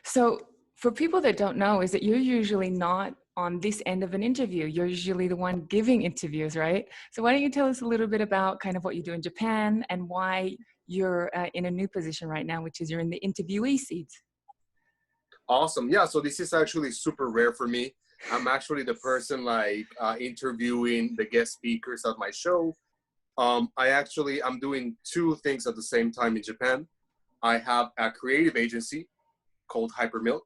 So for people that don't know, is that you're usually not on this end of an interview. You're usually the one giving interviews, right? So why don't you tell us a little bit about kind of what you do in Japan and why you're in a new position right now, which is you're in the interviewee seat. Awesome. Yeah, so this is actually super rare for me. I'm actually the person interviewing the guest speakers at my show. I'm doing two things at the same time in Japan. I have a creative agency called Hypermilk,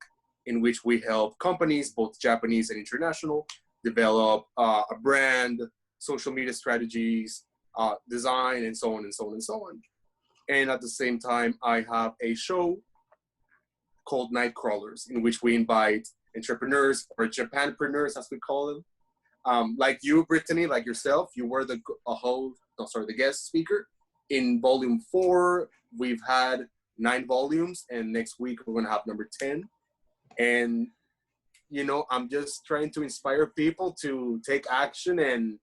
in which we help companies, both Japanese and international, develop a brand, social media strategies, design, and so on and so on and so on. And at the same time, I have a show called Night Crawlers, in which we invite entrepreneurs or Japanpreneurs, as we call them. Like you, Brittany, like yourself, you were the guest speaker. In volume 4, we've had 9 volumes, and next week we're going to have number 10. And, you know, I'm just trying to inspire people to take action and,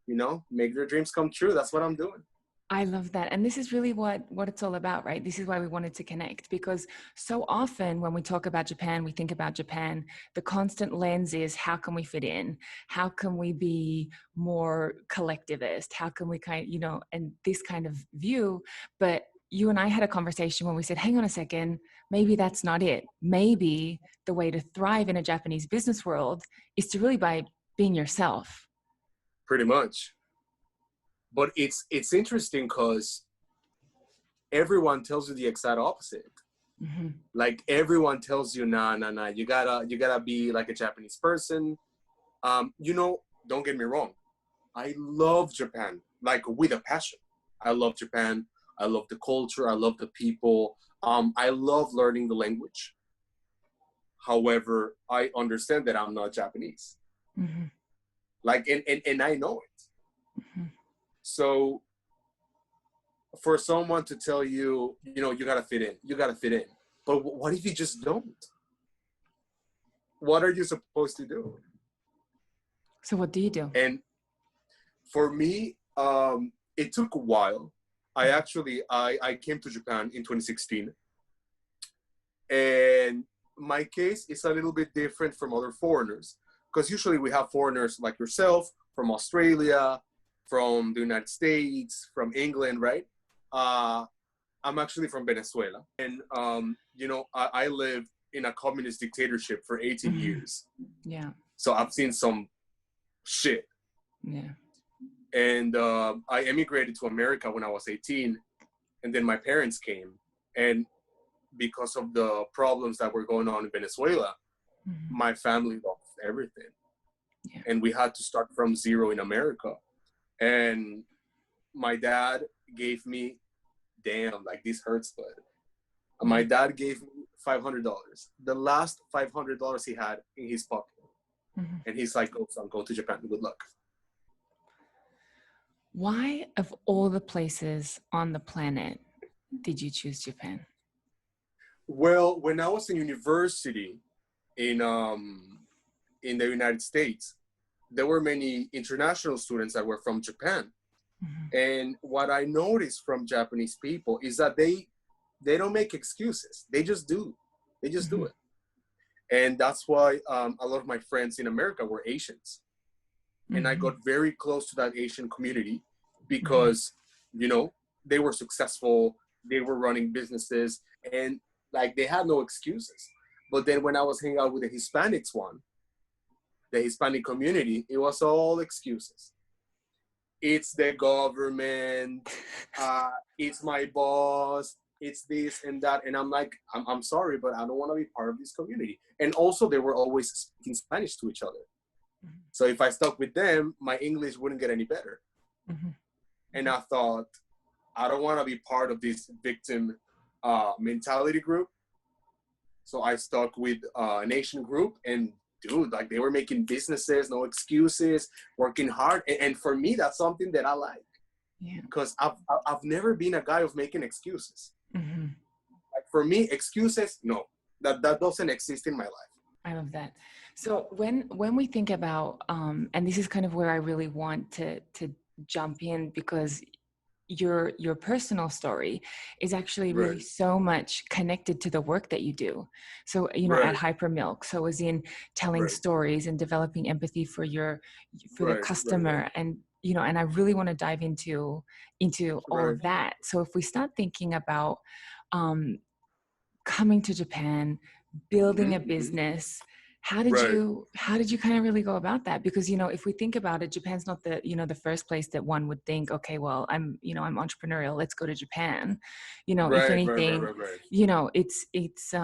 you know, make their dreams come true. That's what I'm doing. I love that. And this is really what it's all about, right? This is why we wanted to connect, because so often when we talk about Japan, we think about Japan, the constant lens is how can we fit in? How can we be more collectivist? How can we and this kind of view. But you and I had a conversation when we said, hang on a second, maybe that's not it. Maybe the way to thrive in a Japanese business world is to really by being yourself. Pretty much. But it's interesting because everyone tells you the exact opposite. Mm-hmm. Like everyone tells you, nah, you gotta be like a Japanese person. You know, don't get me wrong. I love Japan, like with a passion. I love Japan. I love the culture. I love the people. I love learning the language. However, I understand that I'm not Japanese. Mm-hmm. Like, and I know it. Mm-hmm. So for someone to tell you, you know, you got to fit in. But what if you just don't? What are you supposed to do? So what do you do? And for me, it took a while. I came to Japan in 2016. And my case is a little bit different from other foreigners, because usually we have foreigners like yourself from Australia, from the United States, from England, right? I'm actually from Venezuela. And, you know, I lived in a communist dictatorship for 18 years. Yeah. So I've seen some shit. Yeah. And I emigrated to America when I was 18. And then my parents came. And because of the problems that were going on in Venezuela, my family lost everything. Yeah. And we had to start from zero in America. And my dad gave me, damn, like this hurts, but my dad gave me $500. The last $500 he had in his pocket. Mm-hmm. And he's like, oh, son, go to Japan. Good luck. Why, of all the places on the planet, did you choose Japan? Well, when I was in university in the United States, there were many international students that were from Japan. Mm-hmm. And what I noticed from Japanese people is that they don't make excuses. They just do. They just do it. And that's why a lot of my friends in America were Asians. And I got very close to that Asian community because, you know, they were successful. They were running businesses and like they had no excuses. But then when I was hanging out with the Hispanics the Hispanic community, it was all excuses. It's the government, it's my boss, it's this and that. And I'm like, I'm sorry, but I don't want to be part of this community. And also they were always speaking Spanish to each other. Mm-hmm. So if I stuck with them, my English wouldn't get any better. Mm-hmm. And I thought, I don't want to be part of this victim mentality group. So I stuck with an Asian group, and dude, like they were making businesses, no excuses, working hard. And for me, that's something that I like. Yeah. Because I've never been a guy of making excuses. Mm-hmm. Like for me, excuses, no, that doesn't exist in my life. I love that. So when we think about, and this is kind of where I really want to jump in, because your personal story is actually really Right. so much connected to the work that you do. So, at Right. Hypermilk, so as in telling Right. stories and developing empathy for the Right. Right. Right. customer, and and I really want to dive into all Right. of that. So if we start thinking about um, coming to Japan, building a Mm-hmm, mm-hmm. business, Right. how did you kind of really go about that? Because if we think about it, Japan's not the first place that one would think, okay, well, I'm entrepreneurial, let's go to Japan. If Right. Right. Right. anything, Right. Right. it's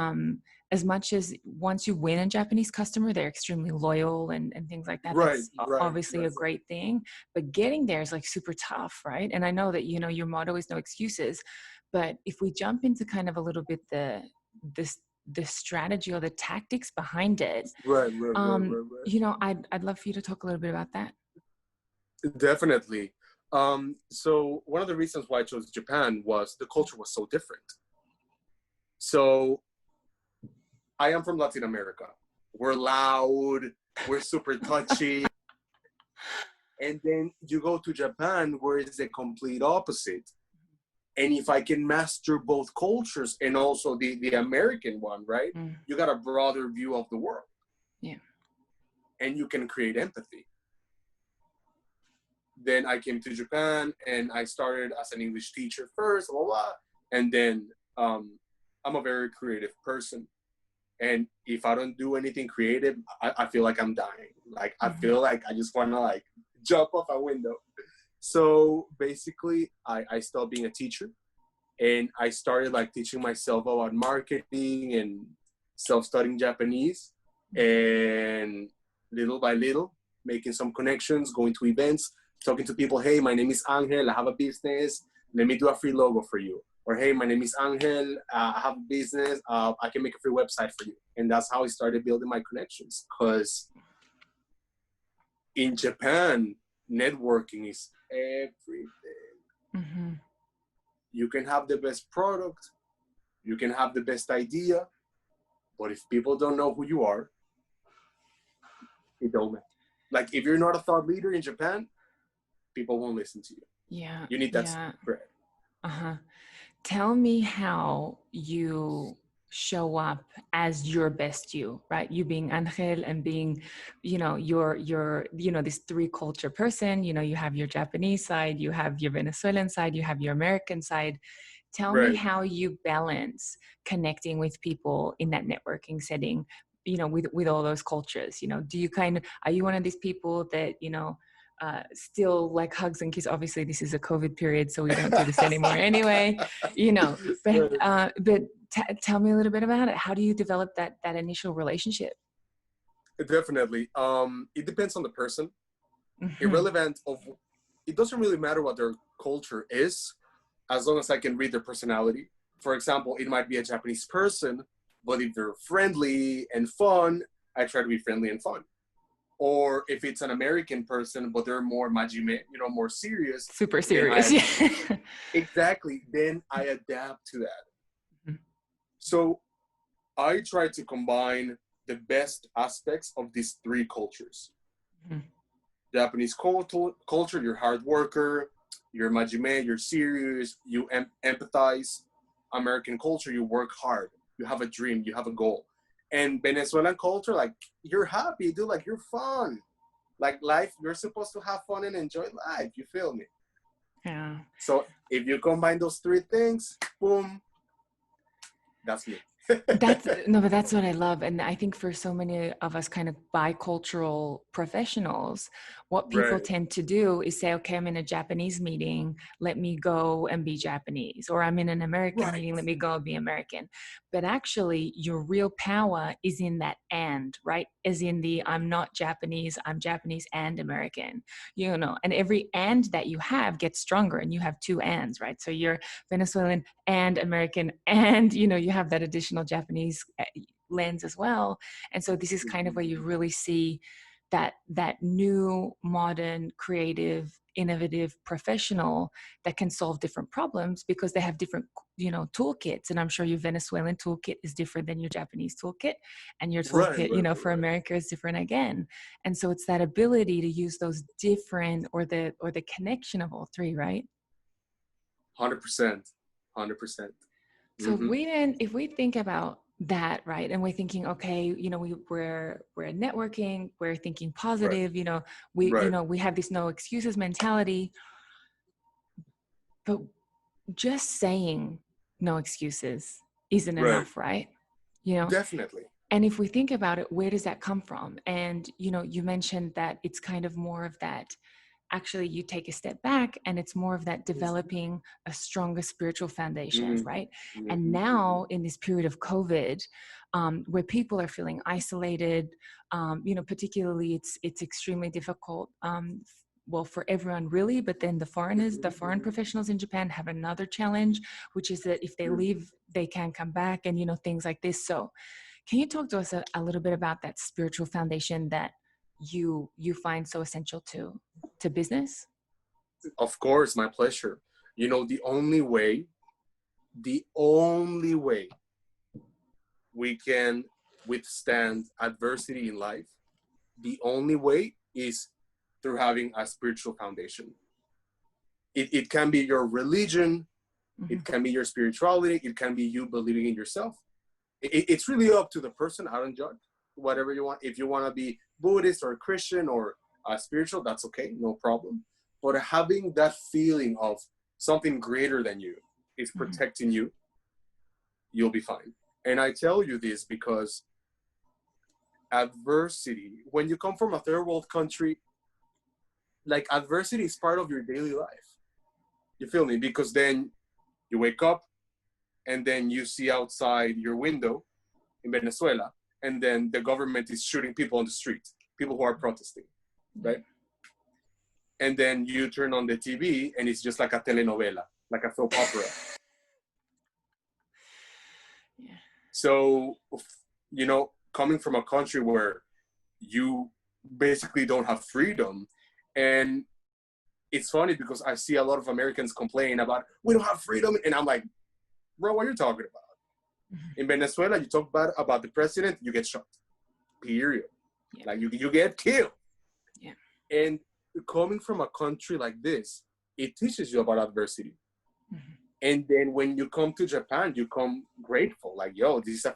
as much as once you win a Japanese customer, they're extremely loyal and things like that. Right. That's Right. obviously a That's great thing, but getting there is like super tough, right? And I know that your motto is no excuses, but if we jump into kind of a little bit this the strategy or the tactics behind it, right. Right. Right. Right. Right. I'd love for you to talk a little bit about that. Definitely. So one of the reasons why I chose Japan was the culture was so different. So I am from Latin America. We're loud. We're super touchy. And then you go to Japan, where it's the complete opposite. And if I can master both cultures and also the American one, right? You got a broader view of the world. Yeah. And you can create empathy. Then I came to Japan and I started as an English teacher first, blah, blah. And then I'm a very creative person. And if I don't do anything creative, I feel like I'm dying. Like, I feel like I just want to like jump off a window. So basically I stopped being a teacher and I started like teaching myself about marketing and self-studying Japanese, and little by little making some connections, going to events, talking to people. Hey, my name is Angel. I have a business. Let me do a free logo for you. Or, hey, my name is Angel. I have a business. I can make a free website for you. And that's how I started building my connections. Because in Japan, networking is everything. You can have the best product. You can have the best idea. But if people don't know who you are, it don't matter. Like, if you're not a thought leader in Japan, people won't listen to you. Yeah. You need that spread. Tell me how you show up as your best you, right? You being Angel and being, you're this three culture person. You have your Japanese side, you have your Venezuelan side, you have your American side. Tell me Right. how you balance connecting with people in that networking setting, with all those cultures. Do you are you one of these people that, still like hugs and kiss? Obviously this is a COVID period, so we don't do this anymore anyway, but tell me a little bit about it. How do you develop that initial relationship? Definitely. It depends on the person. Irrelevant of, it doesn't really matter what their culture is, as long as I can read their personality. For example, it might be a Japanese person, but if they're friendly and fun, I try to be friendly and fun. Or if it's an American person, but they're more majime, more serious. Super serious. Exactly. Then I adapt to that. So I try to combine the best aspects of these three cultures. Japanese culture, you're a hard worker, you're majime, you're serious, you empathize. American culture, you work hard, you have a dream, you have a goal. And Venezuelan culture, like, you're happy, dude, like, you're fun. Like, life, you're supposed to have fun and enjoy life, you feel me? Yeah. So if you combine those three things, boom, that's me. But that's what I love. And I think for so many of us kind of bicultural professionals, what people Right. tend to do is say, okay, I'm in a Japanese meeting, let me go and be Japanese. Or I'm in an American meeting, let me go and be American. But actually your real power is in that and, right? As in the, I'm not Japanese, I'm Japanese and American, and every and that you have gets stronger, and you have two ands, right? So you're Venezuelan and American, and you have that additional Japanese lens as well. And so this is kind of where you really see that new, modern, creative, innovative professional that can solve different problems because they have different toolkits. And I'm sure your Venezuelan toolkit is different than your Japanese toolkit, and your toolkit for America is different again. And so it's that ability to use those different, or the connection of all three, right? 100%. 100%. So if we think about that, right, and we're thinking, okay, we're networking, we're thinking Right. positive, Right. we have this no excuses mentality, but just saying no excuses isn't Right. enough, right? Definitely. And if we think about it, where does that come from? And you mentioned that it's kind of more of that, actually you take a step back and it's more of that developing a stronger spiritual foundation, right? And now in this period of COVID, where people are feeling isolated, particularly it's extremely difficult, well, for everyone really, but then the foreign professionals in Japan have another challenge, which is that if they leave, they can't come back, and things like this. So can you talk to us a little bit about that spiritual foundation that you find so essential to business? Of course, my pleasure. The only way we can withstand adversity in life, the only way is through having a spiritual foundation. It can be your religion, it can be your spirituality, it can be you believing in yourself. It's really up to the person. I don't judge. Whatever you want. If you want to be Buddhist or Christian or spiritual, that's okay, no problem. But having that feeling of something greater than you is protecting you, you'll be fine. And I tell you this because adversity, when you come from a third world country, like adversity is part of your daily life. You feel me? Because then you wake up and then you see outside your window in Venezuela, and then the government is shooting people on the street, people who are protesting, right? And then you turn on the TV and it's just like a telenovela, like a soap opera. Yeah. So, coming from a country where you basically don't have freedom, and it's funny because I see a lot of Americans complain about, we don't have freedom. And I'm like, bro, what are you talking about? In Venezuela, you talk bad about the president, you get shot. Period. Yeah. Like you get killed. Yeah. And coming from a country like this, it teaches you about adversity. And then when you come to Japan, you come grateful. Like, yo, this is a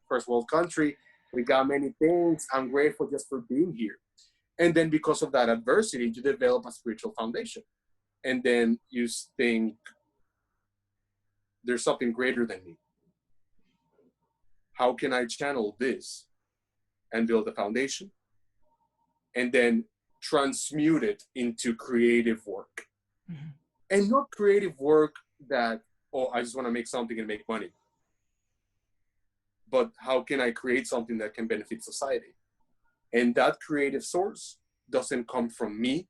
first world country. We got many things. I'm grateful just for being here. And then because of that adversity, you develop a spiritual foundation. And then you think, there's something greater than me. How can I channel this and build a foundation? And then transmute it into creative work. And not creative work that, I just want to make something and make money. But how can I create something that can benefit society? And that creative source doesn't come from me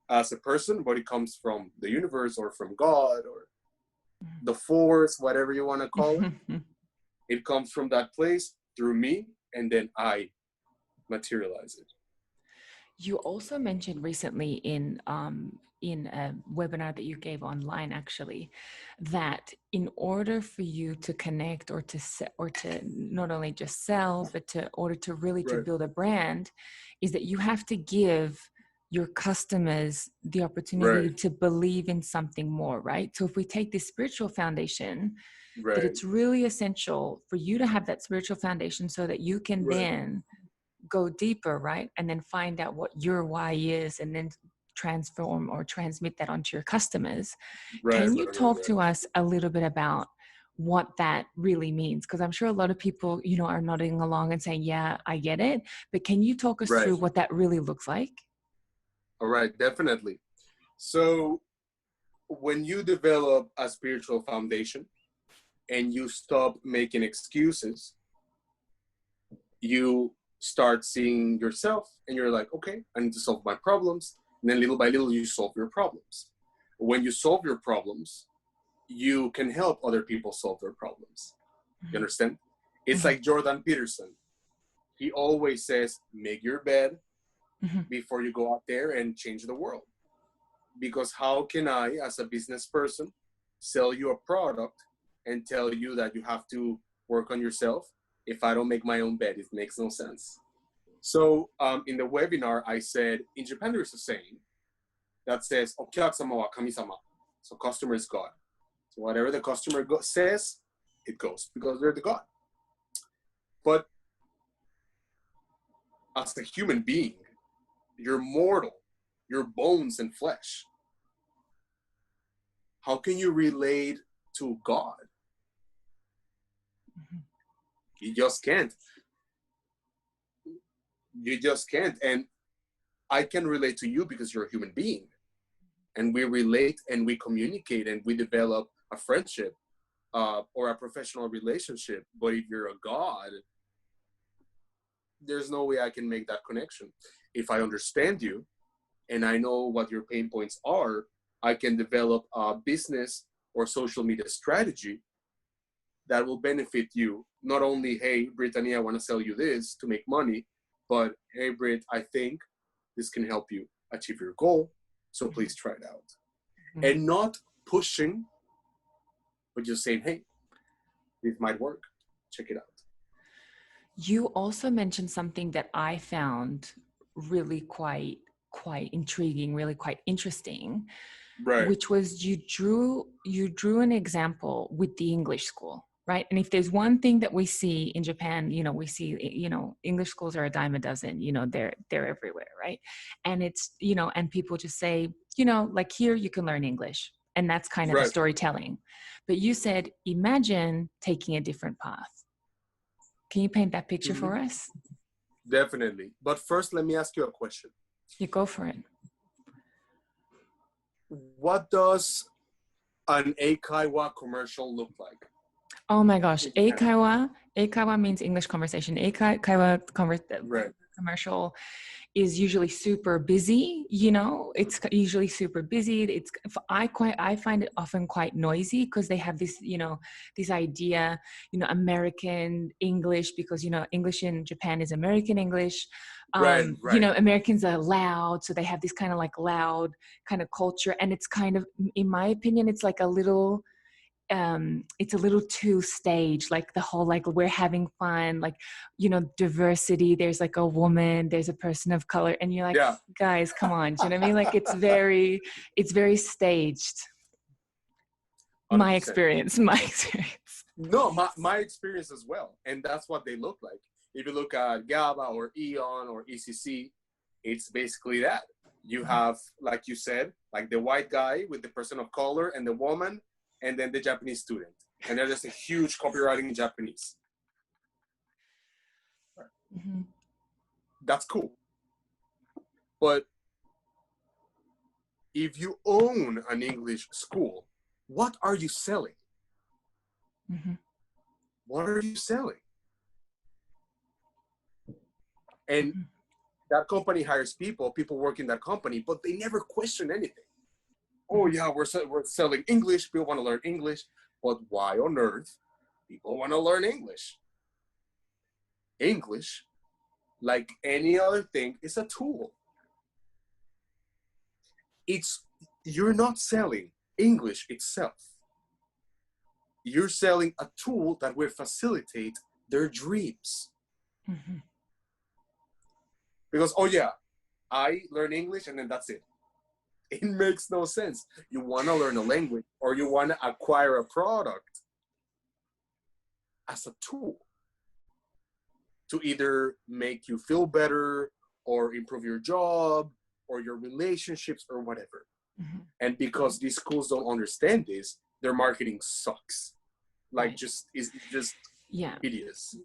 as a person, but it comes from the universe or from God or the force, whatever you want to call it. It comes from that place through me, and then I materialize it. You also mentioned recently in a webinar that you gave online, actually, that in order for you to connect or to not only just sell, but to really to build a brand, is that you have to give your customers the opportunity to believe in something more, right? So if we take this spiritual foundation, that it's really essential for you to have that spiritual foundation so that you can then go deeper, right? And then find out what your why is, and then transform or transmit that onto your customers. Can you talk to us a little bit about what that really means? Because I'm sure a lot of people, are nodding along and saying, yeah, I get it. But can you talk us through what that really looks like? All right, definitely. So when you develop a spiritual foundation and you stop making excuses, you start seeing yourself and you're like, okay, I need to solve my problems. And then little by little, you solve your problems. When you solve your problems, you can help other people solve their problems. You understand? It's like Jordan Peterson. He always says, make your bed before you go out there and change the world. Because how can I, as a business person, sell you a product and tell you that you have to work on yourself if I don't make my own bed? It makes no sense. So in the webinar, I said, in Japan, there's a saying that says, "Okyakusama wa kamisama." So customer is God. So whatever the customer says, it goes because they're the God. But as a human being, you're mortal, you're bones and flesh. How can you relate to God? You just can't. You just can't. And I can relate to you because you're a human being. And we relate and we communicate and we develop a friendship or a professional relationship. But if you're a God, there's no way I can make that connection. If I understand you and I know what your pain points are, I can develop a business or social media strategy that will benefit you. Not only, hey, Brittany, I want to sell you this to make money, but hey, Britt, I think this can help you achieve your goal. So please try it out. Mm-hmm. And not pushing, but just saying, hey, this might work. Check it out. You also mentioned something that I found really quite intriguing, really quite interesting, right? Which was you drew an example with the English school, right? And if there's one thing that we see in Japan, we see, English schools are a dime a dozen, they're everywhere, right? And it's, and people just say, like here you can learn English. And that's kind of right. The storytelling. But you said, imagine taking a different path. Can you paint that picture for us? Definitely. But first, let me ask you a question. You go for it. What does an eikaiwa commercial look like? Oh my gosh. Eikaiwa means English conversation. Eikaiwa commercial is usually super busy, it's usually super busy. I find it often quite noisy because they have this, this idea, American English, because, English in Japan is American English. Right. Americans are loud. So they have this kind of like loud kind of culture. And it's kind of, in my opinion, it's like it's a little too staged, like the whole, like we're having fun, like, diversity, there's like a woman, there's a person of color, and you're like, yeah. Guys, come on, do you know what I mean? Like it's very staged. 100%. My experience. No, my experience as well. And that's what they look like. If you look at GABA or EON or ECC, it's basically that. You have, like you said, like the white guy with the person of color and the woman, and then the Japanese student. And they're just a huge copywriting in Japanese. Mm-hmm. That's cool. But if you own an English school, what are you selling? Mm-hmm. What are you selling? And that company hires people work in that company, but they never question anything. Oh yeah, we're selling English. People want to learn English, but why on earth people want to learn English? English, like any other thing, is a tool. You're not selling English itself. You're selling a tool that will facilitate their dreams. Mm-hmm. Because, oh yeah, I learn English and then that's it. It makes no sense. You want to learn a language or you want to acquire a product as a tool to either make you feel better or improve your job or your relationships or whatever. Mm-hmm. And because these schools don't understand this, their marketing sucks. Like it's just hideous.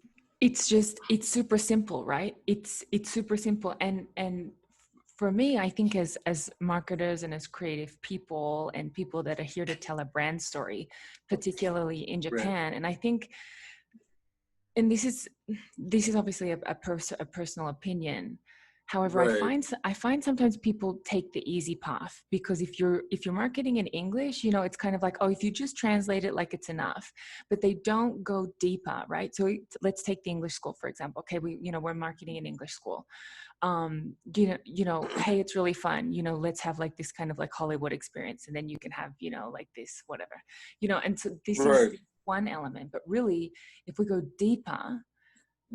It's super simple, right? It's super simple. And for me, I think as marketers and as creative people and people that are here to tell a brand story, particularly in Japan, right. And I think, and this is obviously a personal opinion. However, right. I find sometimes people take the easy path, because if you're marketing in English, it's kind of like, oh, if you just translate it, like it's enough, but they don't go deeper, right? So let's take the English school, for example. Okay, we're marketing in English school. Hey, it's really fun. Let's have like this kind of like Hollywood experience, and then you can have, like this, whatever, and so this right. is one element. But really, if we go deeper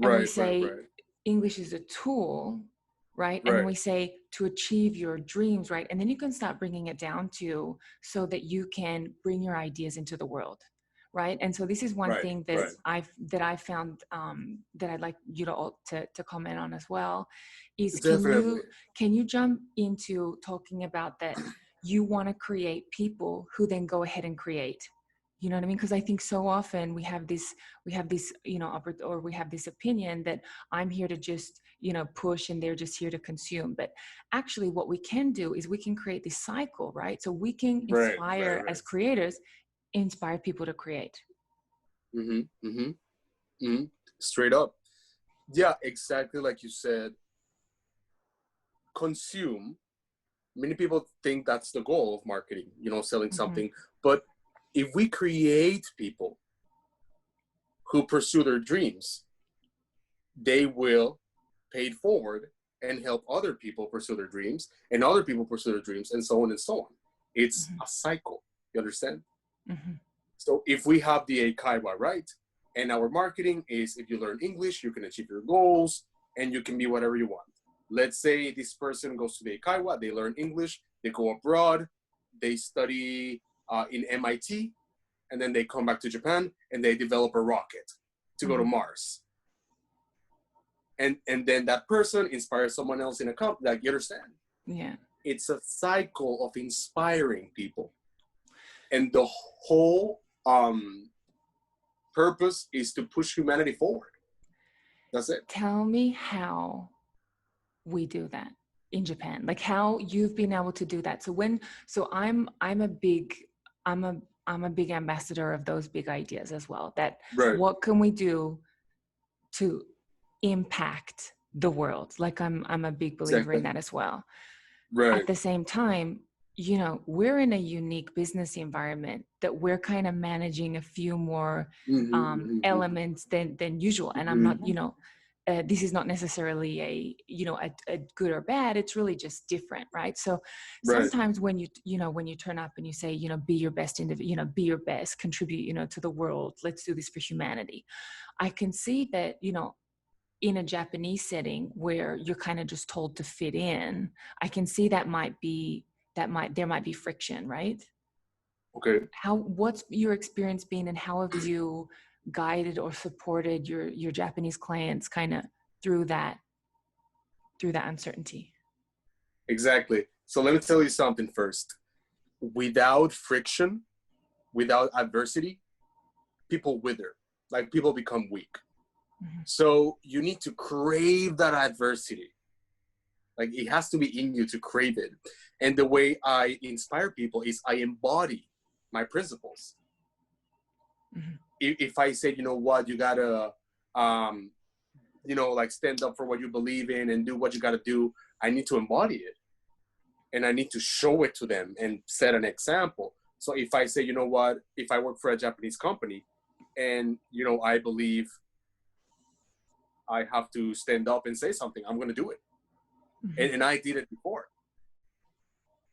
and we say English is a tool, right? And then we say to achieve your dreams, right? And then you can start bringing it down to so that you can bring your ideas into the world, right? And so this is one Right, thing right. that I found that I'd like you to comment on as well is Definitely. can you jump into talking about that you want to create people who then go ahead and create, you know what I mean? Because I think so often we have this, you know, or we have this opinion that I'm here to just, you know, push and they're just here to consume. But actually what we can do is we can create this cycle, right? So we can Right, right, inspire right. as creators, inspire people to create. Mm-hmm, mm-hmm, mm-hmm. Straight up. Yeah, exactly like you said. Consume. Many people think that's the goal of marketing, you know, selling Mm-hmm. something. But if we create people who pursue their dreams, they will pay it forward and help other people pursue their dreams, and other people pursue their dreams, and so on and so on. It's Mm-hmm. a cycle. You understand? Mm-hmm. So if we have the Eikaiwa right, and our marketing is if you learn English, you can achieve your goals and you can be whatever you want. Let's say this person goes to the Eikaiwa, they learn English, they go abroad, they study in MIT, and then they come back to Japan and they develop a rocket to go to Mm-hmm. Mars. And then that person inspires someone else in a company. Like, you understand? Yeah. It's a cycle of inspiring people. And the whole purpose is to push humanity forward. That's it. Tell me how we do that in Japan, like how you've been able to do that. So I'm a big, I'm a big ambassador of those big ideas as well. That Right. what can we do to impact the world? Like I'm a big believer in Exactly. that as well. At Right. the same time, you know, we're in a unique business environment that we're kind of managing a few more Mm-hmm, mm-hmm, elements than usual. And I'm not, mm-hmm. you know, this is not necessarily a, you know, a good or bad. It's really just different, right? So Right. sometimes when you know, when you turn up and you say, you know, be your best individual, you know, be your best, contribute, you know, to the world. Let's do this for humanity. I can see that, you know, in a Japanese setting where you're kind of just told to fit in, I can see that there might be friction, right? Okay. What's your experience been and how have you guided or supported your Japanese clients kind of through that uncertainty? Exactly. So let me tell you something first. Without friction, without adversity, people wither. Like, people become weak. Mm-hmm. So you need to crave that adversity. Like, it has to be in you to crave it. And the way I inspire people is I embody my principles. Mm-hmm. If I say, you know what, you gotta, you know, like, stand up for what you believe in and do what you gotta do, I need to embody it. And I need to show it to them and set an example. So if I say, you know what, if I work for a Japanese company and, you know, I believe I have to stand up and say something, I'm gonna do it. Mm-hmm. And I did it before.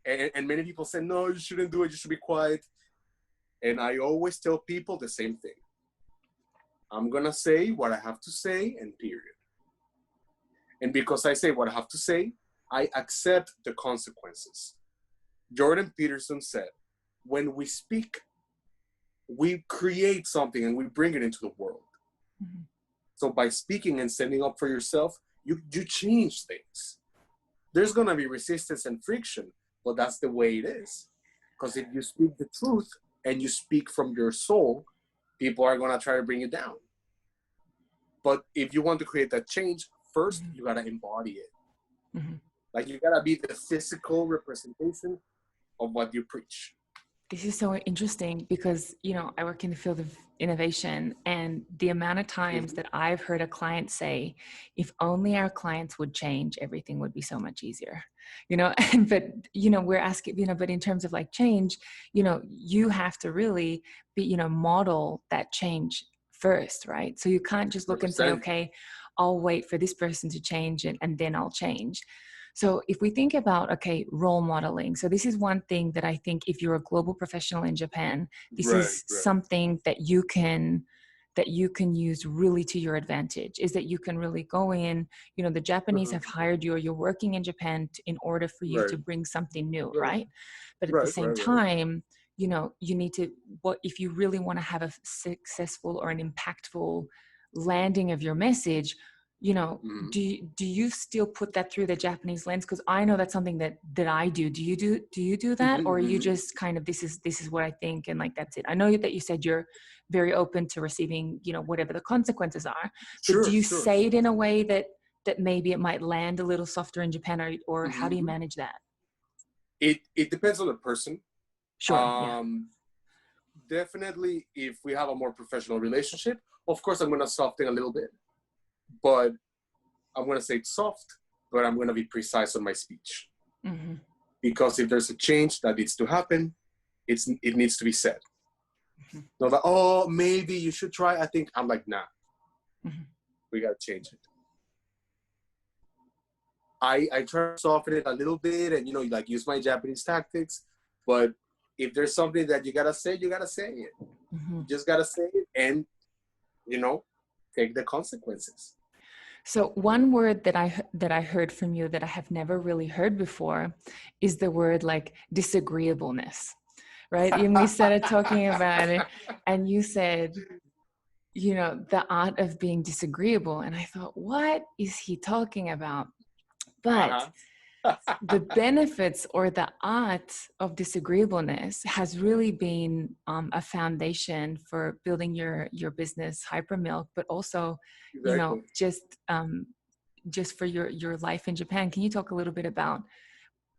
And many people say, no, you shouldn't do it, you should be quiet. And I always tell people the same thing. I'm gonna say what I have to say, and period. And because I say what I have to say, I accept the consequences. Jordan Peterson said, when we speak, we create something and we bring it into the world. Mm-hmm. So by speaking and standing up for yourself, you change things. There's gonna be resistance and friction, but that's the way it is. Because if you speak the truth and you speak from your soul, people are gonna try to bring you down. But if you want to create that change, first Mm-hmm. you gotta embody it. Mm-hmm. Like, you gotta be the physical representation of what you preach. This is so interesting because, you know, I work in the field of innovation, and the amount of times Mm-hmm. that I've heard a client say, if only our clients would change, everything would be so much easier, you know. And but, you know, we're asking, you know, but in terms of like change, you know, you have to really be, you know, model that change first, right? So you can't just look and say, 100%. okay, I'll wait for this person to change and then I'll change. So if we think about, okay, role modeling, so this is one thing that I think if you're a global professional in Japan, this Right, is right. something that that you can use really to your advantage, is that you can really go in, you know, the Japanese have hired you, or you're working in Japan in order for you to Right. bring something new, Right. right? But at the Right. same Right. Right. time, you know, you need to, what if you really want to have a successful or an impactful landing of your message, you know, Mm-hmm. do you still put that through the Japanese lens? Because I know that's something that I do. Do you do that, or are you Mm-hmm. just kind of, this is what I think, and like that's it? I know that you said you're very open to receiving, you know, whatever the consequences are, but do Sure. you Sure. say it in a way that maybe it might land a little softer in Japan, or how do you Mm-hmm. manage that? It depends on the person. Sure. Yeah. Definitely, if we have a more professional relationship, of course, I'm going to soften a little bit, but I'm going to say it's soft, but I'm going to be precise on my speech. Mm-hmm. Because if there's a change that needs to happen, it needs to be said. Mm-hmm. Not like, oh, maybe you should try. I think I'm like, nah, Mm-hmm. we got to change it. I try to soften it a little bit and, you know, like use my Japanese tactics. But if there's something that you got to say, you got to say it. Mm-hmm. You just got to say it and, you know, take the consequences. So one word that I heard from you that I have never really heard before is the word like disagreeableness, right? And we started talking about it, and you said, you know, the art of being disagreeable. And I thought, what is he talking about? But the benefits or the art of disagreeableness has really been a foundation for building your business, Hypermilk, but also, you know, Exactly. just for your life in Japan. Can you talk a little bit about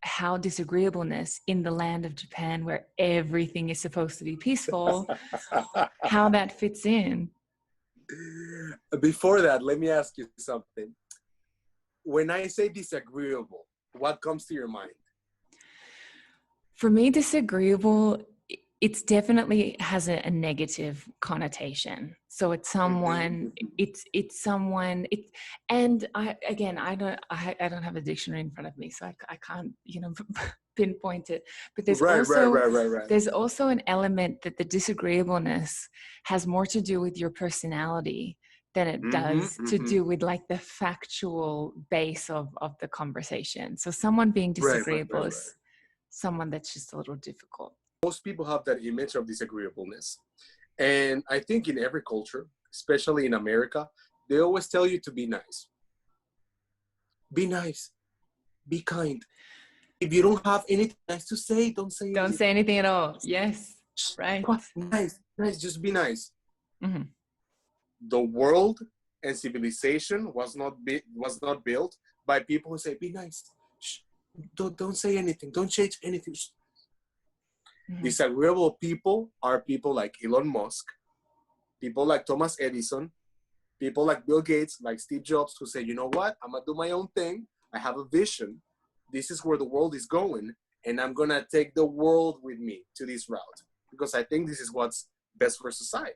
how disagreeableness in the land of Japan, where everything is supposed to be peaceful, how that fits in? Before that, let me ask you something. When I say disagreeable, what comes to your mind? For me, disagreeable, it's definitely has a negative connotation. So it's someone, Mm-hmm. it's someone, and I don't have a dictionary in front of me, so I can't, you know, pinpoint it. But Right. there's also an element that the disagreeableness has more to do with your personality than it Mm-hmm. does to Mm-hmm. do with like the factual base of the conversation. So someone being disagreeable Right. is someone that's just a little difficult. Most people have that image of disagreeableness. And I think in every culture, especially in America, they always tell you to be nice. Be nice. Be kind. If you don't have anything nice to say, don't say Don't anything. say anything at all. Yes, right. Nice. Just be nice. Mm-hmm. The world and civilization was not built by people who say, be nice. Shh. Don't say anything. Don't change anything. Shh. Mm-hmm. Disagreeable people are people like Elon Musk, people like Thomas Edison, people like Bill Gates, like Steve Jobs, who say, you know what? I'm going to do my own thing. I have a vision. This is where the world is going. And I'm going to take the world with me to this route because I think this is what's best for society.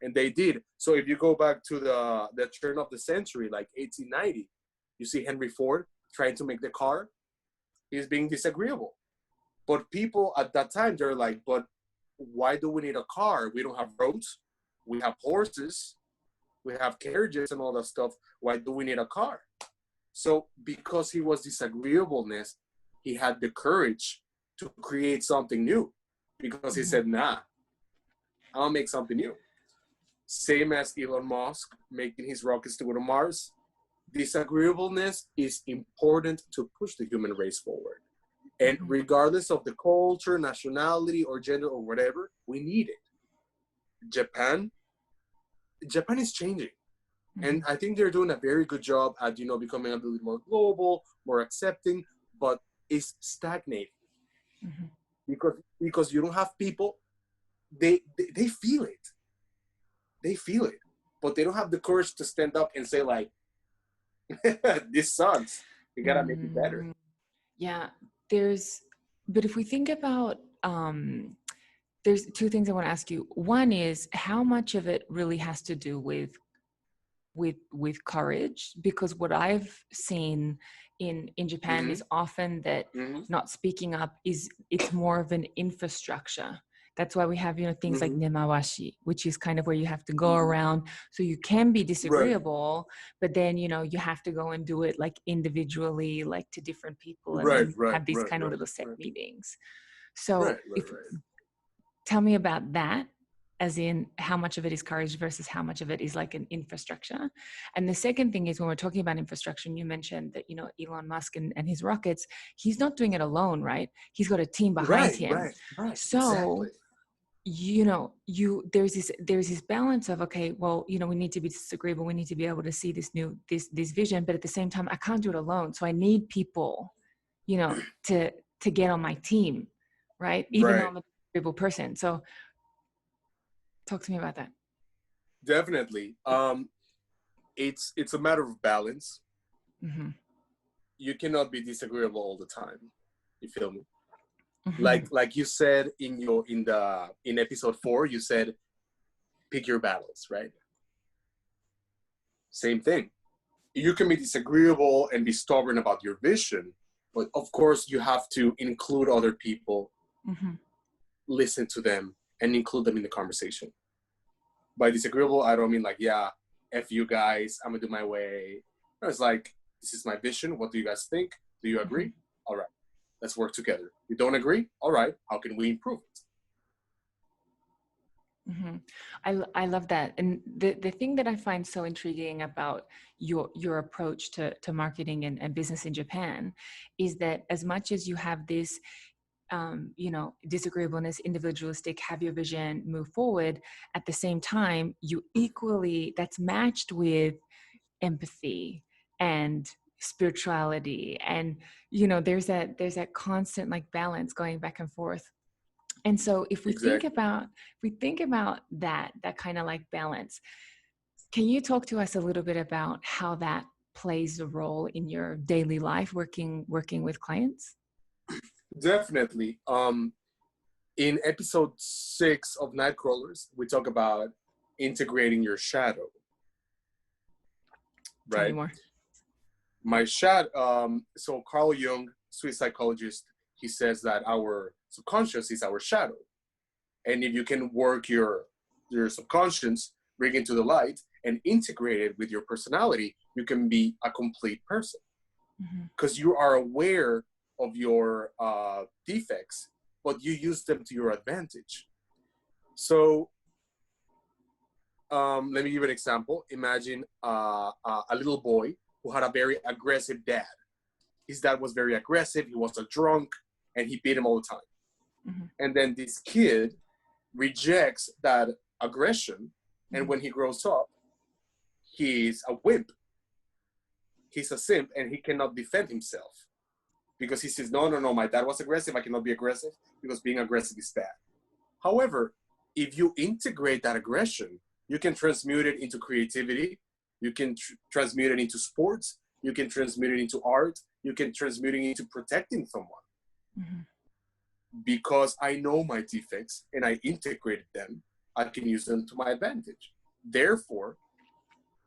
And they did. So if you go back to the turn of the century, like 1890, you see Henry Ford trying to make the car. He's being disagreeable. But people at that time, they're like, but why do we need a car? We don't have roads. We have horses. We have carriages and all that stuff. Why do we need a car? So because he was disagreeableness, he had the courage to create something new because he said, nah, I'll make something new. Same as Elon Musk making his rockets to go to Mars. Disagreeableness is important to push the human race forward. And regardless of the culture, nationality, or gender, or whatever, we need it. Japan is changing. And I think they're doing a very good job at, you know, becoming a little bit more global, more accepting, but it's stagnating. Because you don't have people, they feel it. They feel it. But they don't have the courage to stand up and say, like, this sucks. You gotta make it better. Yeah, but if we think about, there's two things I want to ask you. One is how much of it really has to do with courage, because what I've seen in Japan is often that not speaking up it's more of an infrastructure That's why we have, things like Mm-hmm. nemawashi, which is kind of where you have to go around. So you can be Right. disagreeable, but then, you have to go and do it like individually, like to different people, and Right. then Right. have these Right. kind of Right. little set Right. meetings. So Right. Right. if Right. tell me about that, as in how much of it is courage versus how much of it is like an infrastructure. And the second thing is, when we're talking about infrastructure, and you mentioned that, Elon Musk and his rockets, he's not doing it alone, right? He's got a team behind Right. him. Right. Right. Exactly. So, there's this balance of, okay, well, we need to be disagreeable. We need to be able to see this vision, but at the same time, I can't do it alone. So I need people, to get on my team, right? Even though Right. I'm a disagreeable person. So talk to me about that. Definitely. It's a matter of balance. Mm-hmm. You cannot be disagreeable all the time. You feel me? Mm-hmm. Like you said in episode 4, you said pick your battles, right? Same thing. You can be disagreeable and be stubborn about your vision, but of course you have to include other people, Mm-hmm. listen to them, and include them in the conversation. By disagreeable, I don't mean like, yeah, F you guys, I'm gonna do my way. No, it's like, this is my vision. What do you guys think? Do you agree? All right, let's work together. You don't agree? All right, how can we improve it? Mm-hmm. I love that. And the thing that I find so intriguing about your approach to marketing and business in Japan is that, as much as you have this disagreeableness, individualistic, have your vision, move forward, at the same time, that's matched with empathy and spirituality. And, there's that constant like balance going back and forth. And so if we think Exactly. about that kind of like balance, can you talk to us a little bit about how that plays a role in your daily life working with clients? Definitely. In episode 6 of Nightcrawlers, we talk about integrating your shadow, Tell me right? more. My shadow. So Carl Jung, Swiss psychologist, he says that our subconscious is our shadow, and if you can work your subconscious, bring it to the light, and integrate it with your personality, you can be a complete person because you are aware of your defects, but you use them to your advantage. So let me give an example. Imagine a little boy who had a very aggressive dad. His dad was very aggressive. He was a drunk, and he beat him all the time. Mm-hmm. And then this kid rejects that aggression, and Mm-hmm. when he grows up, he's a wimp. He's a simp, and he cannot defend himself because he says, no, no, no, my dad was aggressive. I cannot be aggressive because being aggressive is bad. However, if you integrate that aggression, you can transmute it into creativity. You can transmute it into sports. You can transmute it into art. You can transmute it into protecting someone. Mm-hmm. Because I know my defects and I integrated them, I can use them to my advantage. Therefore,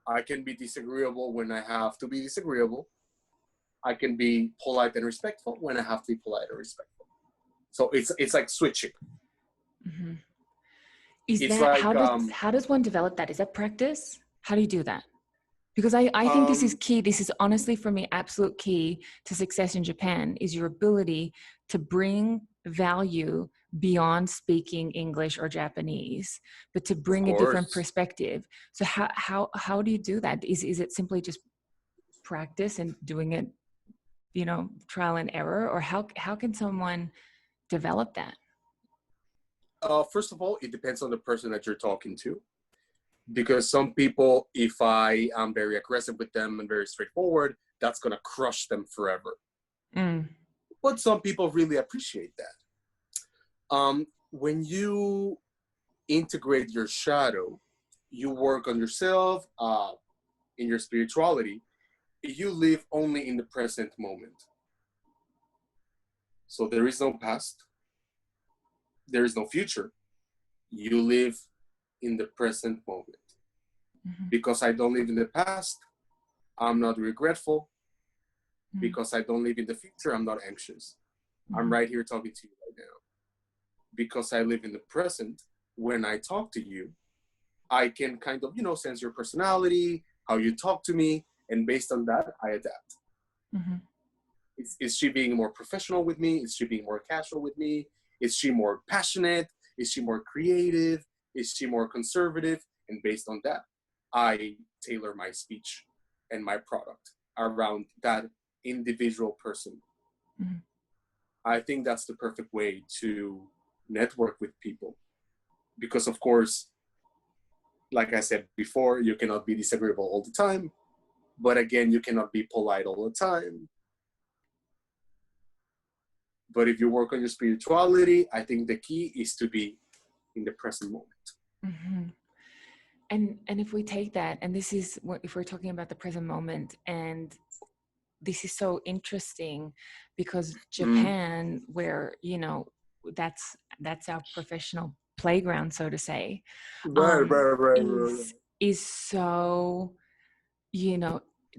I can be disagreeable when I have to be disagreeable. I can be polite and respectful when I have to be polite and respectful. So it's like switching. Mm-hmm. Is It's that like how does one develop that? Is that practice? How do you do that? Because I think this is um, key. This is honestly, for me, absolute key to success in Japan, is your ability to bring value beyond speaking English or Japanese, but to of bring a different course. perspective. So how do you do that? Is it simply just practice and doing it, trial and error, or how can someone develop that? First of all, it depends on the person that you're talking to. Because some people, if I am very aggressive with them and very straightforward, that's going to crush them forever. Mm. But some people really appreciate that. When you integrate your shadow, you work on yourself, in your spirituality, you live only in the present moment. So there is no past, there is no future. You live in the present moment. Mm-hmm. Because I don't live in the past, I'm not regretful. Mm-hmm. Because I don't live in the future, I'm not anxious. I'm Mm-hmm. right here talking to you right now. because I live in the present, when I talk to you, I can kind of, sense your personality, how you talk to me, and based on that, I adapt. Mm-hmm. Is she being more professional with me? Is she being more casual with me? Is she more passionate? Is she more creative? Is she more conservative? And based on that, I tailor my speech and my product around that individual person. Mm-hmm. I think that's the perfect way to network with people. Because, of course, like I said before, you cannot be disagreeable all the time. But again, you cannot be polite all the time. But if you work on your spirituality, I think the key is to be in the present moment. Mm-hmm. And if we take that, and this is what, if we're talking about the present moment, and this is so interesting because Japan, where, that's our professional playground, so to say, Right. is so,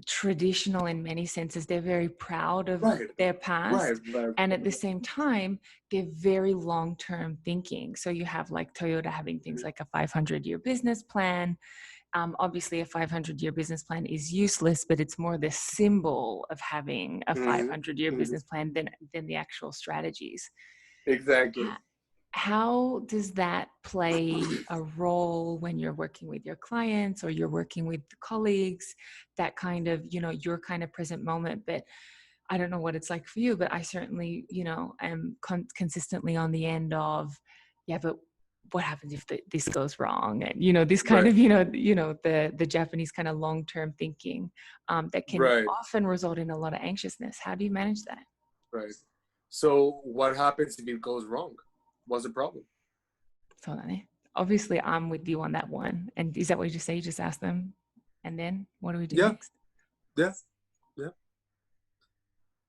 traditional in many senses. They're very proud of their past, and at the same time they're very long-term thinking. So you have like Toyota having things like a 500-year business plan. Obviously a 500-year business plan is useless, but it's more the symbol of having a 500-year business plan than the actual strategies. Exactly. How does that play a role when you're working with your clients or you're working with colleagues, that kind of, your kind of present moment? But I don't know what it's like for you, but I certainly, am consistently on the end of, yeah, but what happens if this goes wrong? And, this kind of, the Japanese kind of long-term thinking that can often result in a lot of anxiousness. How do you manage that? Right. So what happens if it goes wrong? What's the problem? So obviously I'm with you on that one. And is that what you just say? You just ask them, and then what do we do next? Yeah.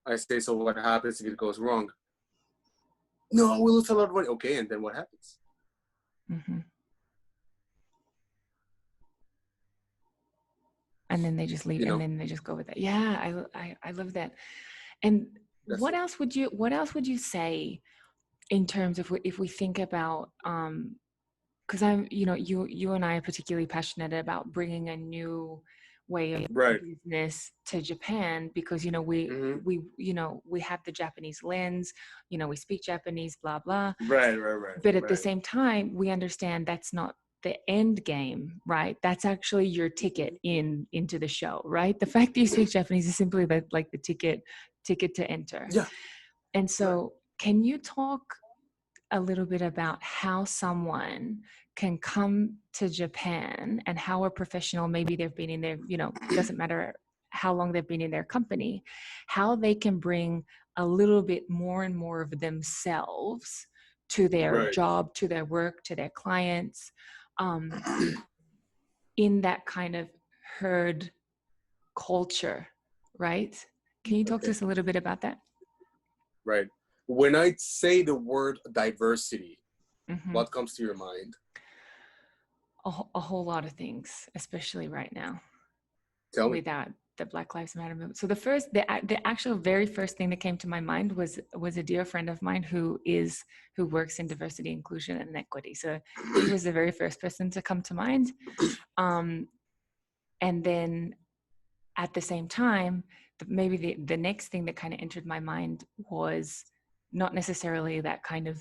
I say, so what happens if it goes wrong? No, we lose a lot of money. Okay, and then what happens? Mm-hmm. And then they just leave, and then they just go with that. Yeah, I love that. And what else would you say in terms of, if we think about, because I'm, you and I are particularly passionate about bringing a new way of business to Japan, because we have the Japanese lens, we speak Japanese, blah blah. Right. But at the same time, we understand that's not the end game, right? That's actually your ticket into the show, right? The fact that you speak Japanese is simply like the ticket to enter. Yeah. And so, can you talk a little bit about how someone can come to Japan, and how a professional, maybe they've been in their, doesn't matter how long they've been in their company, how they can bring a little bit more and more of themselves to their job, to their work, to their clients, in that kind of herd culture, right? Can you talk to us a little bit about that? Right. When I say the word diversity, what comes to your mind? A whole lot of things, especially right now. Tell me. Without the Black Lives Matter movement. So the actual very first thing that came to my mind was a dear friend of mine who works in diversity, inclusion, and equity. So he was the very first person to come to mind. And then at the same time, maybe the next thing that kind of entered my mind was not necessarily that kind of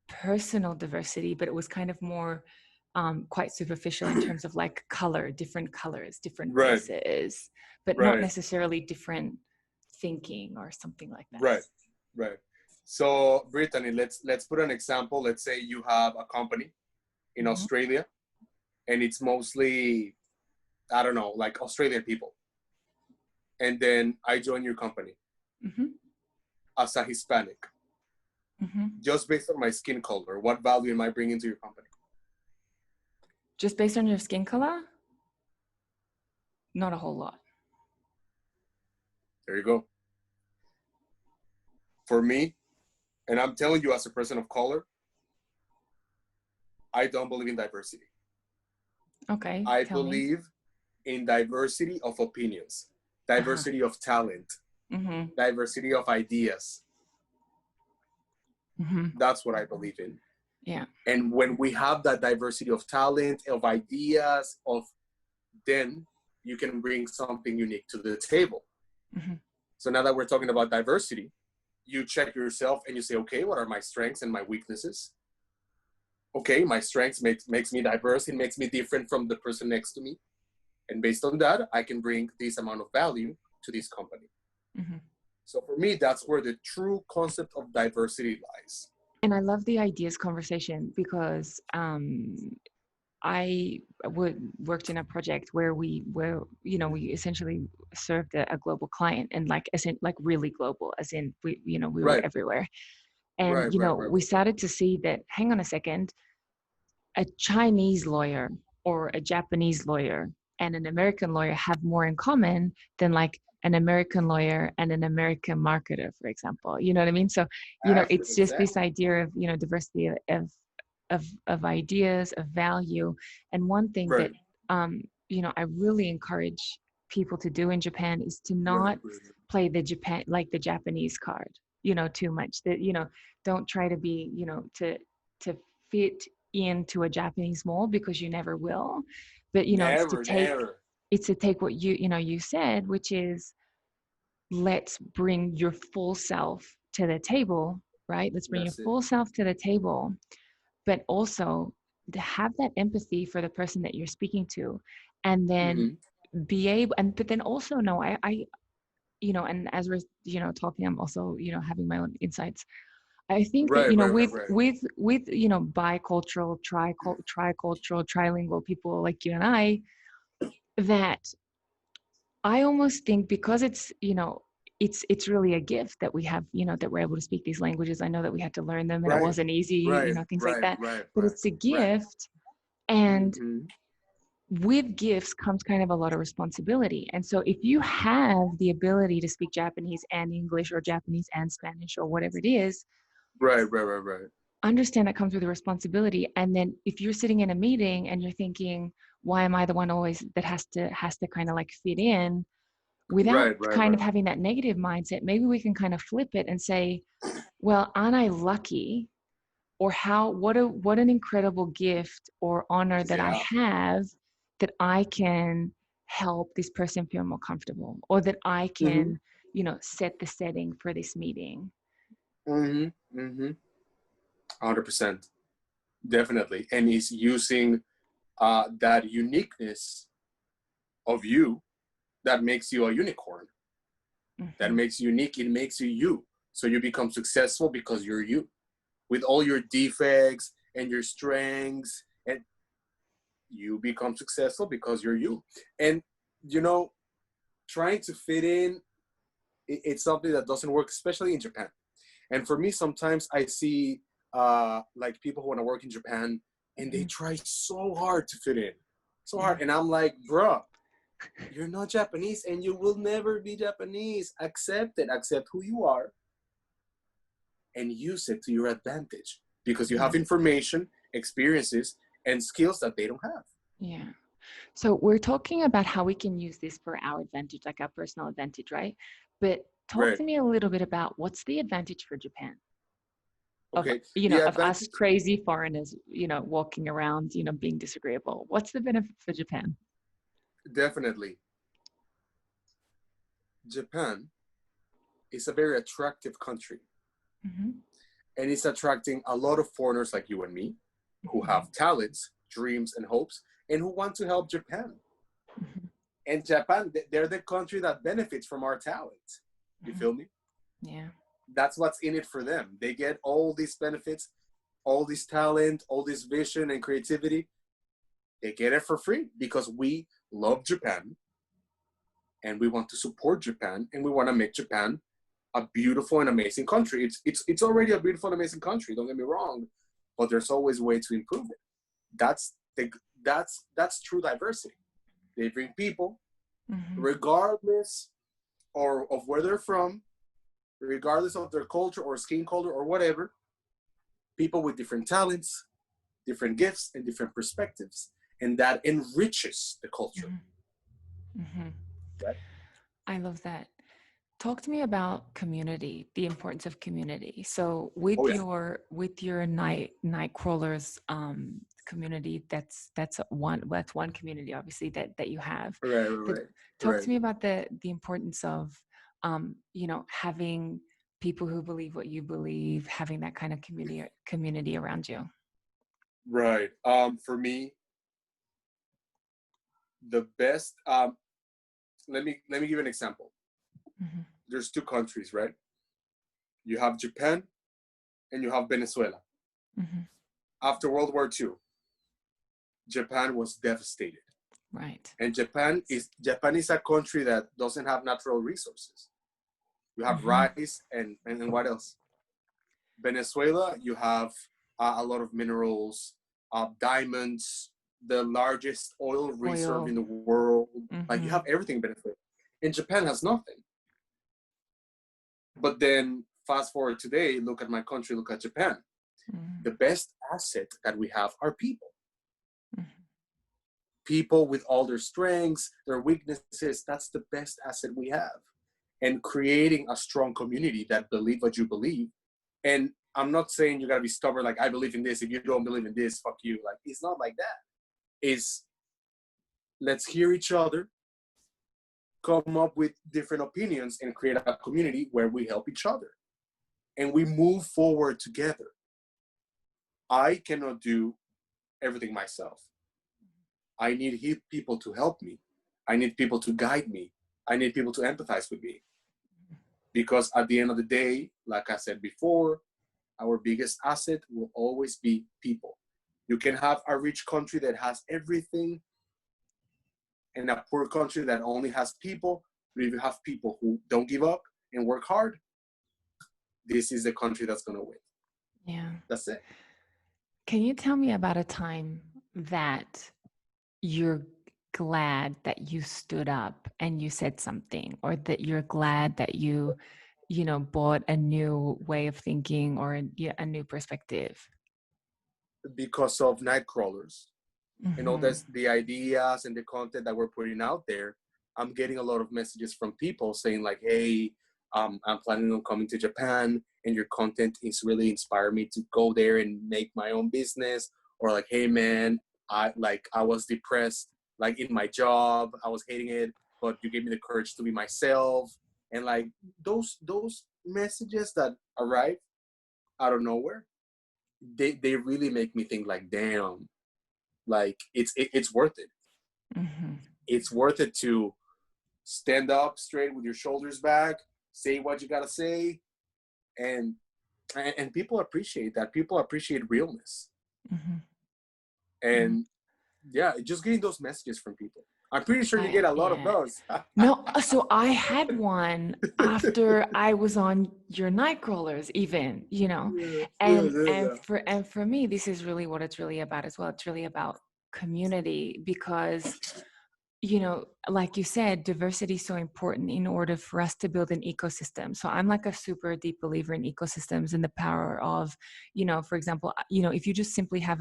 personal diversity, but it was kind of more quite superficial in terms of like different colors, different races, but not necessarily different thinking or something like that. Right. So Brittany, let's put an example. Let's say you have a company in Australia, and it's mostly, I don't know, like Australian people. And then I join your company as a Hispanic. Just based on my skin color, what value am I bringing to your company? Just based on your skin color? Not a whole lot. There you go. For me, and I'm telling you as a person of color, I don't believe in diversity. Okay. I believe in diversity of opinions, diversity of talent, diversity of ideas. That's what I believe in. Yeah. And when we have that diversity of talent, of ideas, then you can bring something unique to the table. Mm-hmm. So now that we're talking about diversity, you check yourself and you say, okay, what are my strengths and my weaknesses? Okay, my strengths makes me diverse. It makes me different from the person next to me. And based on that, I can bring this amount of value to this company. Mm-hmm. So for me, that's where the true concept of diversity lies. And I love the ideas conversation because I worked in a project where we essentially served a global client, and like really global, as in we were Right, everywhere. And right, right, right, we right, right. started to see that, hang on a second, a Chinese lawyer or a Japanese lawyer and an American lawyer have more in common than like an American lawyer and an American marketer, for example. You know what I mean? So, Actually, it's just this exactly. idea of, diversity of ideas, of value. And one thing that, Right, I really encourage people to do in Japan is to right, not right, play the Japanese card, too much. That, don't try to be, to fit into a Japanese mold, because you never will. But, never, never. it's to take what you said, which is, let's bring your full self to the table, right? Let's bring your That's it. full self to the table, but also to have that empathy for the person that you're speaking to, and then Mm-hmm. be able, and but then also know, and as we're talking, I'm also having my own insights. I think that, Right, right, right, with right. bicultural, tricultural, trilingual people like you and I, that I almost think, because it's really a gift that we have, that we're able to speak these languages. I know that we had to learn them and it Right, wasn't easy, right, things like right, that, right, but right, it's a right. gift. And Mm-hmm. with gifts comes kind of a lot of responsibility. And so if you have the ability to speak Japanese and English, or Japanese and Spanish, or whatever it is, Right, right, right, right. understand that comes with a responsibility. And then if you're sitting in a meeting and you're thinking, why am I the one always that has to kind of like fit in, without Right, right, kind right. of having that negative mindset, maybe we can kind of flip it and say, well, aren't I lucky? Or what an incredible gift or honor that I Yeah. have, that I can help this person feel more comfortable, or that I Mm-hmm. can, set the setting for this meeting. Mm-hmm. Mm-hmm. 100%. Definitely. And he's using that uniqueness of you that makes you a unicorn. That Mm-hmm. makes you unique. It makes you you. So you become successful because you're you. With all your defects and your strengths, and you become successful because you're you. And, you know, trying to fit in, it's something that doesn't work, especially in Japan. And for me, sometimes I see like people who want to work in Japan and they Mm-hmm. try so hard to fit in, so Yeah. hard. And I'm like, bro, you're not Japanese and you will never be Japanese. Accept it, accept who you are, and use it to your advantage, because you have Yeah. information, experiences, and skills that they don't have. Yeah. So we're talking about how we can use this for our advantage, like our personal advantage, right? But talk Right. to me a little bit about, what's the advantage for Japan of, Okay. The of us advantage, crazy foreigners, walking around, being disagreeable. What's the benefit for Japan? definitely. Japan is a very attractive country, Mm-hmm. and it's attracting a lot of foreigners like you and me who have talents, dreams, and hopes, and who want to help Japan. Mm-hmm. And Japan, they're the country that benefits from our talent. You Mm-hmm. feel me? Yeah. That's what's in it for them. They get all these benefits, all this talent, all this vision and creativity. They get it for free because we love Japan and we want to support Japan and we want to make Japan a beautiful and amazing country. It's already a beautiful and amazing country. Don't get me wrong, but there's always a way to improve it. That's the that's true diversity. They bring people, Mm-hmm. regardless or of where they're from, regardless of their culture or skin color or whatever. People with different talents, different gifts, and different perspectives, and that enriches the culture. Mm-hmm. Mm-hmm. Right? I love that. talk to me about community, the importance of community. So Oh yeah. with your night crawlers community, that's one community obviously that you have. Right, But right, talk right, to me about the importance of having people who believe what you believe, having that kind of community around you. right. For me, the best. Let me give an example. Mm-hmm. There's two countries, right? You have Japan and you have Venezuela. Mm-hmm. After World War II, Japan was devastated, Right. and Japan is a country that doesn't have natural resources. You have Mm-hmm. rice and what else? Venezuela, you have a lot of minerals, diamonds, the largest oil reserve in Oil. the world. Like you Mm-hmm. have everything benefit. And Japan has nothing. But then fast forward today, look at my country, look at Japan. Mm-hmm. The best asset that we have are people. Mm-hmm. People with all their strengths, their weaknesses, that's the best asset we have. And creating a strong community that believe what you believe. And I'm not saying you gotta be stubborn, like I believe in this. If you don't believe in this, fuck you. Like it's not like that. It's let's hear each other, come up with different opinions, and create a community where we help each other and we move forward together. I cannot do everything myself. I need people to help me. I need people to guide me. I need people to empathize with me. Because at the end of the day, like I said before, our biggest asset will always be people. You can have a rich country that has everything and a poor country that only has people. But if you have people who don't give up and work hard, this is the country that's going to win. Yeah. That's it. Can you tell me about a time that you're glad that you stood up and you said something, or that you're glad that you bought a new way of thinking or a new perspective? Because of night crawlers and all Mm-hmm. this, the ideas and the content that we're putting out there, I'm getting a lot of messages from people saying like, hey, I'm planning on coming to Japan and your content is really inspired me to go there and make my own business. Or like, hey man, I was depressed, like in my job, I was hating it, but you gave me the courage to be myself. And like those messages that arrive out of nowhere, they really make me think like, damn, like it's worth it. Mm-hmm. It's worth it to stand up straight with your shoulders back, say what you gotta say, and and people appreciate that. People appreciate realness, Mm-hmm. Mm-hmm. and yeah, just getting those messages from people. I'm pretty sure you get a lot of Yeah. those. No, so I had one after I was on your night crawlers, even, Yeah, yeah, and yeah, and yeah. for me, this is really what it's really about as well. It's really about community because like you said, diversity is so important in order for us to build an ecosystem. So I'm like a super deep believer in ecosystems and the power of, for example, if you just simply have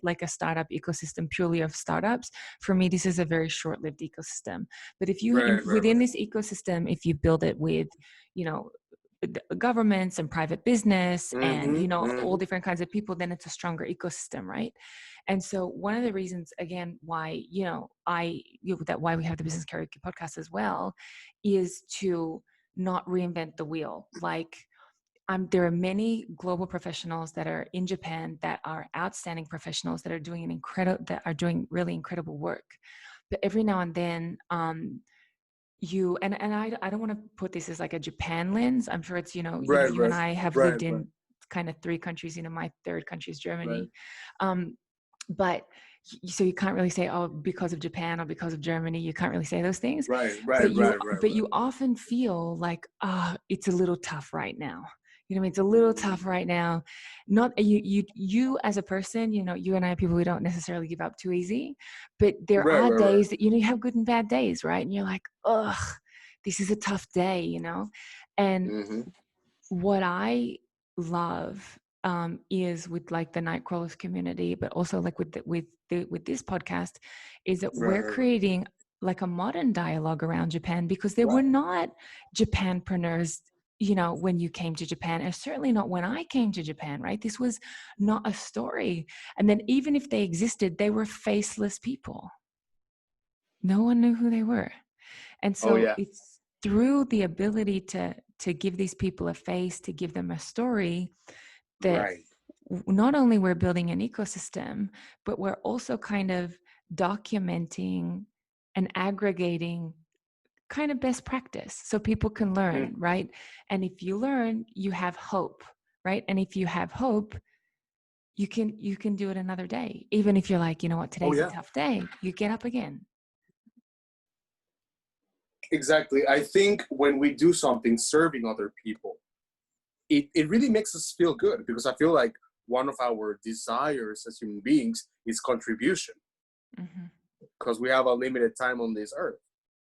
like a startup ecosystem purely of startups, for me, this is a very short-lived ecosystem. But if you, Right, right, within right. this ecosystem, if you build it with, governments and private business and Mm-hmm, all mm-hmm. different kinds of people, then it's a stronger ecosystem, right? And so one of the reasons again why why we have the Business Karaoke podcast as well is to not reinvent the wheel. Like there are many global professionals that are in Japan that are outstanding professionals that are doing really incredible work, but every now and then I don't want to put this as like a Japan lens. I'm sure it's Right, you and right, I have right, lived right, in kind of three countries. My third country is right, Germany, um, but so you can't really say, oh, because of Japan or because of Germany. You can't really say those things, right, but right, you right, right, but right. you often feel like, it's a little tough right now. You know what I mean? It's a little Mm-hmm. tough right now. Not you as a person, you and I are people who don't necessarily give up too easy, but there Right, are right, right. days that, you have good and bad days, right? And you're like, ugh, this is a tough day, And Mm-hmm. what I love is with like the Nightcrawlers community, but also like with this podcast, is that Right, we're right, right. creating like a modern dialogue around Japan, because there were Right. not Japanpreneurs, when you came to Japan, and certainly not when I came to Japan, right? This was not a story. And then even if they existed, they were faceless people. No one knew who they were. And Oh so yeah. it's through the ability to give these people a face, to give them a story, that Right. not only we're building an ecosystem, but we're also kind of documenting and aggregating kind of best practice so people can learn, Mm. right? And if you learn, you have hope, right? And if you have hope, you can do it another day. Even if you're like, you know what, Oh today's a yeah. tough day, you get up again. Exactly. I think when we do something serving other people, it really makes us feel good, because I feel like one of our desires as human beings is contribution, Mm-hmm. because we have a limited time on this earth.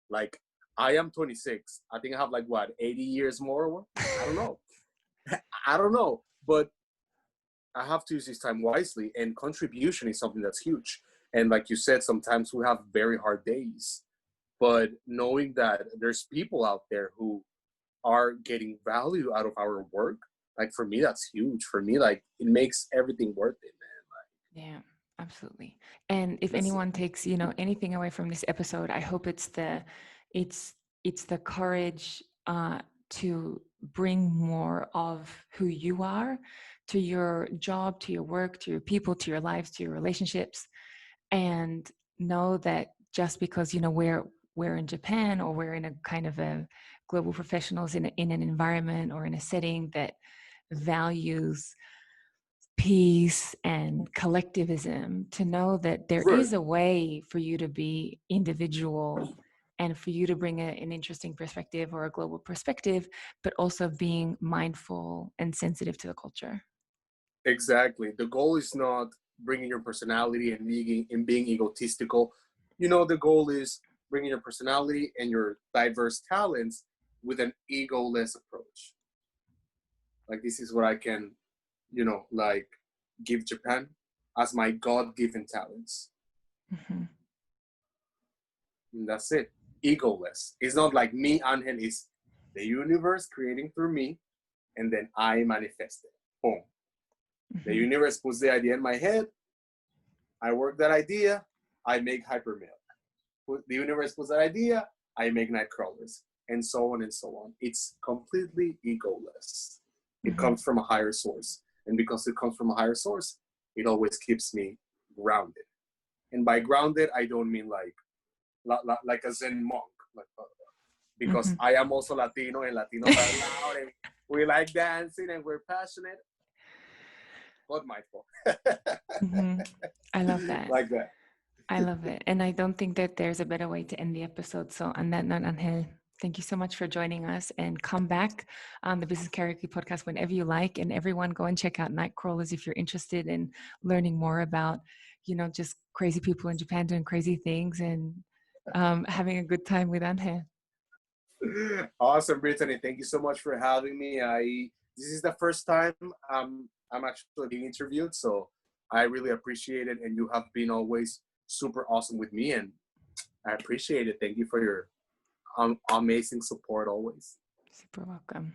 Like, I am 26. I think I have like what, 80 years more? I don't know. I don't know. But I have to use this time wisely, and contribution is something that's huge. And like you said, sometimes we have very hard days, but knowing that there's people out there who are getting value out of our work, like for me, that's huge. For me, like it makes everything worth it, Yeah, absolutely. And if man. That's anyone takes, anything away from this episode, I hope it's it's the courage to bring more of who you are to your job, to your work, to your people, to your lives, to your relationships, and know that just because we're in Japan, or we're in a kind of a global professionals in an environment or in a setting that values peace and collectivism, to know that there right. is a way for you to be individual and for you to bring an interesting perspective or a global perspective, but also being mindful and sensitive to the culture. Exactly. The goal is not bringing your personality and being egotistical. The goal is bringing your personality and your diverse talents with an egoless approach. Like, this is what I can, like, give Japan as my God-given talents. Mm-hmm. And that's it. Egoless. It's not like me, Angel, is the universe creating through me, and then I manifest it. Boom. The Mm-hmm. universe puts the idea in my head. I work that idea. I make hyper milk. The universe puts that idea. I make night crawlers, and so on and so on. It's completely egoless. It Mm-hmm. comes from a higher source. And because it comes from a higher source, it always keeps me grounded. And by grounded, I don't mean like a Zen monk. Like, because Mm-hmm. I am also Latino, and Latinos are loud, and we like dancing, and we're passionate, but mindful. Mm-hmm. I love that. Like that. I love it. And I don't think that there's a better way to end the episode. So, on that note, Angel, thank you so much for joining us, and come back on the Business Karaoke podcast whenever you like. And everyone, go and check out Nightcrawlers if you're interested in learning more about, just crazy people in Japan doing crazy things, and having a good time with Angel. Awesome, Brittany. Thank you so much for having me. This is the first time I'm actually being interviewed, so I really appreciate it. And you have been always super awesome with me, and I appreciate it. Thank you for your amazing support always. Super welcome.